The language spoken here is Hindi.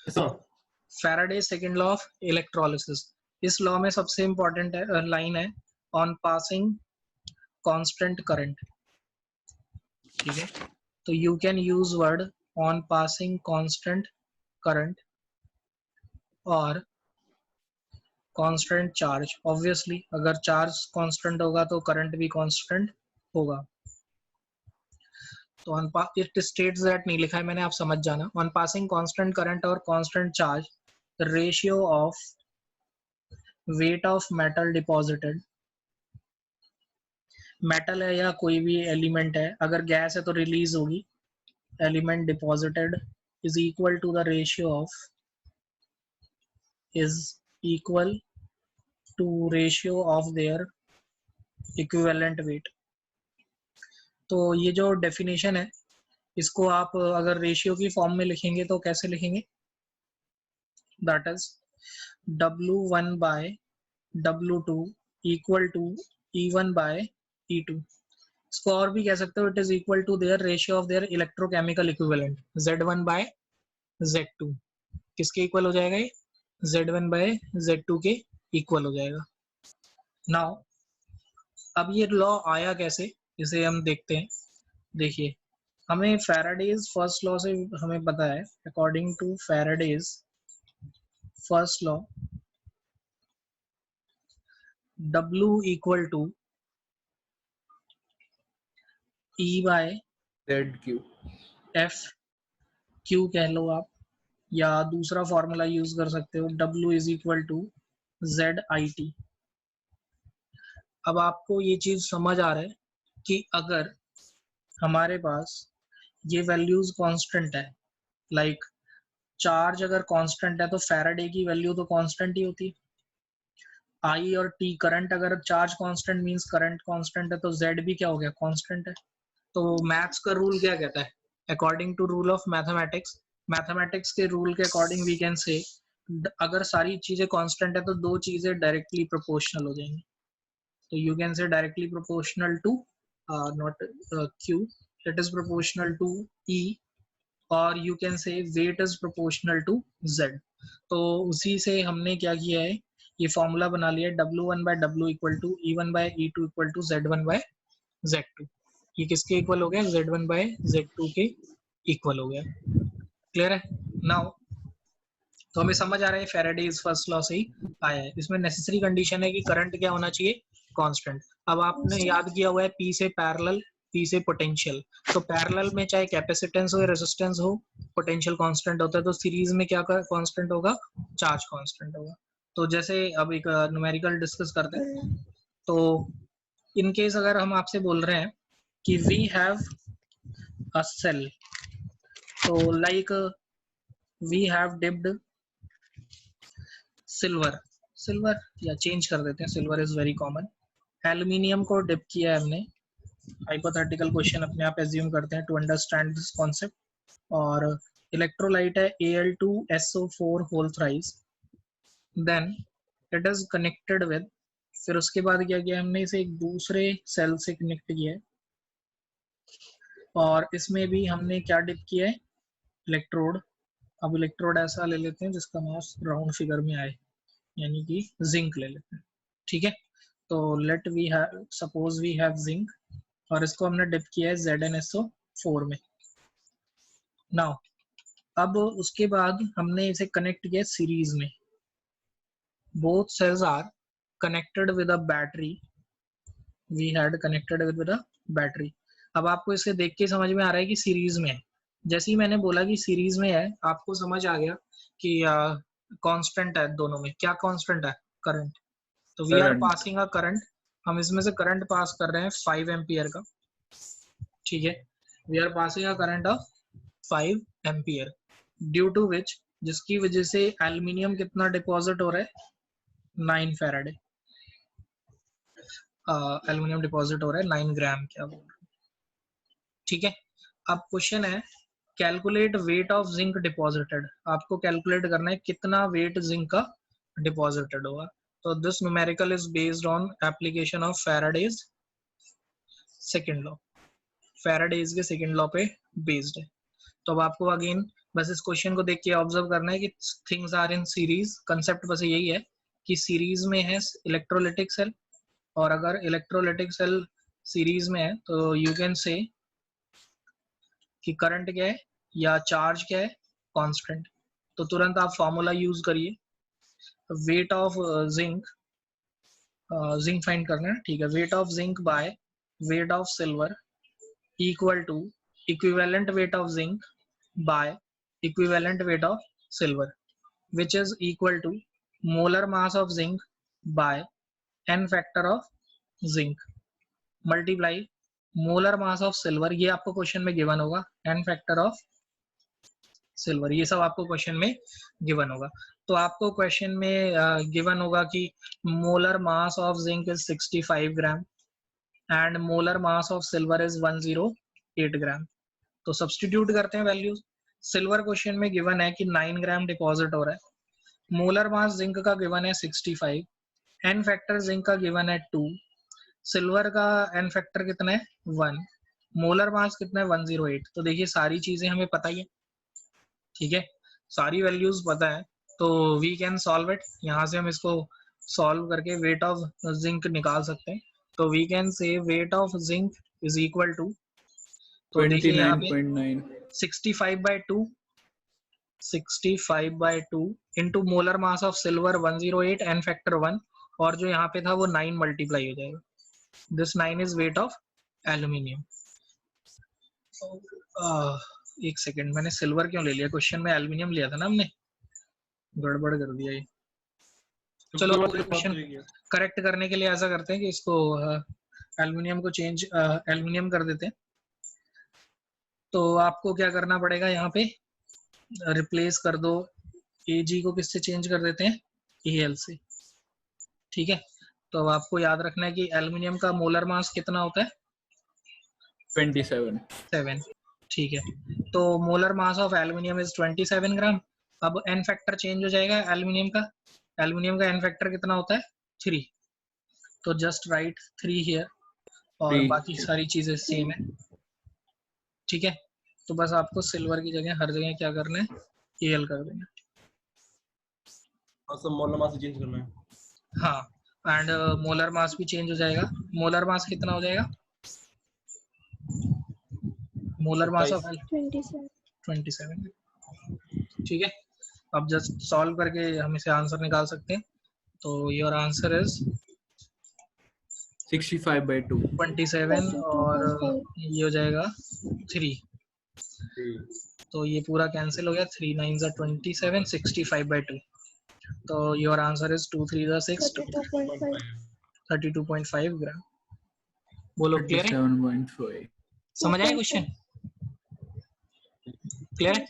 Faraday second law of electrolysis, इस लॉ में सबसे इंपॉर्टेंट लाइन है ऑन पासिंग कांस्टेंट करंट, ठीक है। तो you can use word on passing constant current और कांस्टेंट चार्ज। ऑब्वियसली अगर चार्ज कांस्टेंट होगा तो करंट भी कांस्टेंट होगा। तो ऑन इट स्टेट्स दैट, नहीं लिखा है मैंने, आप समझ जाना। ऑन पासिंग कांस्टेंट करंट और constant charge, the ratio of weight of metal deposited, metal है या कोई भी एलिमेंट है, अगर गैस है तो रिलीज होगी, element deposited is equal to the ratio of, is equal to ratio of their equivalent weight. तो ये जो डेफिनेशन है, इसको आप अगर रेशियो की फॉर्म में लिखेंगे तो कैसे लिखेंगे, that is W1 by W2 equal to E1 by E2। इसको और भी कह सकते हो, it is equal to their ratio of their electrochemical equivalent, Z1 by Z2। किसके इक्वल हो जाएगा ये, Z1 by Z2 के इक्वल हो जाएगा। नाउ अब ये लॉ आया कैसे, इसे हम देखते हैं। देखिए, हमें फैराडेज फर्स्ट लॉ से हमें पता है, according to Faraday's first law, W equal to E by ZQ, F Q कह लो आप, या दूसरा फॉर्मूला यूज कर सकते हो, W is equal to ZIT। अब आपको ये चीज समझ आ रहा है कि अगर हमारे पास ये वैल्यूज कांस्टेंट है, लाइक चार्ज अगर कांस्टेंट है तो फैराडे की वैल्यू तो कांस्टेंट ही होती है, I और T करंट, अगर charge constant means current constant है, तो Z भी क्या हो गया, कांस्टेंट है। तो मैथ्स का रूल क्या कहता है, according to rule of mathematics, mathematics के रूल के अकॉर्डिंग वी कैन से, अगर सारी चीजें कांस्टेंट है तो दो चीजें डायरेक्टली प्रोपोर्शनल हो जाएंगी। तो you can say directly proportional to not Q, it is proportional to E, और you can say weight is proportional to Z। तो उसी से हमने क्या किया है, ये फॉर्मूला बना लिया, W1 by W equal to E1 by E2 equal to Z1 by Z2। ये किसके इक्वल हो गया, Z1 by Z2 के इक्वल हो गया। क्लियर है नाउ? तो हमें समझ आ रहा है फैराडेज फर्स्ट लॉ से ही आया है। इसमें नेसेसरी कंडीशन है कि करंट क्या होना चाहिए, कांस्टेंट। अब आपने याद किया हुआ है P से पैरेलल, P से पोटेंशियल, तो पैरेलल में चाहे कैपेसिटेंस हो या रेजिस्टेंस हो, पोटेंशियल कांस्टेंट होता है। तो सीरीज में क्या कांस्टेंट होगा, चार्ज कांस्टेंट होगा। तो जैसे अब एक न्यूमेरिकल डिस्कस करते हैं। तो इन केस अगर हम आपसे बोल रहे हैं कि वी हैव अ सेल, तो like we have dipped silver या चेंज कर देते हैं, silver is very common, aluminium को डिप किया है हमने। हाइपोथेटिकल क्वेश्चन अपने आप एज्यूम करते हैं टू अंडरस्टैंड दिस कॉन्सेप्ट। और इलेक्ट्रोलाइट है Al2SO4 whole thrice, then it is connected with, फिर उसके बाद क्या किया हमने, इसे एक दूसरे सेल से कनेक्ट किया है, और इसमें भी हमने क्या डिप किया है, इलेक्ट्रोड। अब इलेक्ट्रोड ऐसा ले लेते हैं जिसका मास राउंड फिगर में आए, यानी कि जिंक ले लेते हैं, ठीक है। तो let we have, suppose we have zinc, और इसको हमने डिप किया है ZnSO4 में। नाउ अब उसके बाद हमने इसे कनेक्ट किया सीरीज में, both cells are connected with a battery, we had connected with a battery. अब आपको इसे देख के समझ में आ रहा है कि सीरीज में है। जैसे ही मैंने बोला कि सीरीज में है, आपको समझ आ गया कि कांस्टेंट है दोनों में। क्या कांस्टेंट है, करंट। तो we are passing a current, हम इसमें से करंट पास कर रहे हैं 5 एम्पियर का, ठीक है। We are passing a current of 5 ampere, due to which, जिसकी वजह से एल्यूमिनियम कितना डिपॉजिट हो रहा है, 9 फैराडे एल्यूमिनियम डिपॉजिट हो रहा है, 9 ग्राम क्या बोल रहा है, ठीक है। अब क्वेश्चन है, calculate wait of zinc deposited. आपको कैलकुलेट करना है कितना वेट जिंक का डिपॉजिटेड होगा। तो this numerical is based on application of Faraday's second law, Faraday's के सेकेंड लॉ पे बेस्ड है। तो अब आपको अगेन बस इस क्वेश्चन को देख के ऑब्जर्व करना है कि things are in series. Concept बस यही है कि सीरीज में है इलेक्ट्रोलिटिक सेल, और अगर इलेक्ट्रोलिटिक सेल सीरीज में है तो यू कैन से कि करंट क्या है या चार्ज क्या है, कांस्टेंट। तो तुरंत आप फॉर्मूला यूज करिए, weight of zinc, zinc find करना है, ठीक है। Weight of zinc by weight of silver equal to equivalent weight of zinc by equivalent weight of silver, which is equal to molar mass of zinc by n factor of zinc multiply molar mass of silver, ये आपको क्वेश्चन में गिवन होगा, n factor of silver, ये सब आपको क्वेश्चन में गिवन होगा। तो आपको क्वेश्चन में गिवन होगा कि molar mass of zinc is 65 gram and molar mass of silver is 108 ग्राम। तो सब्सटीट्यूट करते हैं वैल्यूज। सिल्वर क्वेश्चन में गिवन है कि 9 ग्राम डिपॉजिट हो रहा है, मोलर मास जिंक का गिवन है 65, एन फैक्टर जिंक का गिवन है 2, सिल्वर का एन फैक्टर कितना है 1, मोलर मास कितना है 108। तो देखिए सारी चीजें हमें पता ही है, ठीक है, सारी वैल्यूज पता है, तो वी कैन सॉल्व इट। यहाँ से हम इसको सॉल्व करके वेट ऑफ जिंक निकाल सकते हैं। तो we can say weight of zinc is equal to, तो देखिए यहाँ पे 65/2 into molar mass of silver 108 n factor 1, और जो यहाँ पे था वो 9 मल्टीप्लाई हो जाएगा। This 9 is weight of aluminium. एक सेकेंड, मैंने सिल्वर क्यों ले लिया, क्वेश्चन में एल्यूमिनियम लिया था ना हमने, गड़बड़ कर दिया ये। चलो क्वेश्चन करेक्ट करने के लिए ऐसा करते हैं कि इसको एल्यूमिनियम को चेंज एल्यूमिनियम कर देते हैं। तो आपको क्या करना पड़ेगा, यहाँ पे रिप्लेस कर दो, Ag को किससे चेंज कर देते हैं, Al से, ठीक है। तो अब आपको याद रखना है कि एल्यूमिनियम का मोलर मास कितना होता है 27, ठीक है। तो molar mass of aluminium is 27 ग्राम। अब एन फैक्टर चेंज हो जाएगा एल्यूमिनियम का एन फैक्टर कितना होता है 3, तो जस्ट राइट 3 हियर, और बाकी सारी चीजें सेम है, ठीक है। तो बस आपको सिल्वर की जगह हर जगह क्या करना है, Al कर देना, मोलर मास चेंज करना है, हाँ, एंड मोलर मास भी चेंज हो जाएगा। मोलर मास कितना हो जाएगा, मोलर मास ऑफ 27, ठीक है। अब जस्ट सॉल्व करके हम इसे आंसर निकाल सकते हैं। तो योर आंसर इज 65/2 27, और ये हो जाएगा 3, तो ये पूरा कैंसिल हो गया, 3 9 27, 65/2। तो योर आंसर इज 2 3 6 32.5 ग्राम। बोलो क्लियर है, 37.5 समझ आया क्वेश्चन, क्लियर है।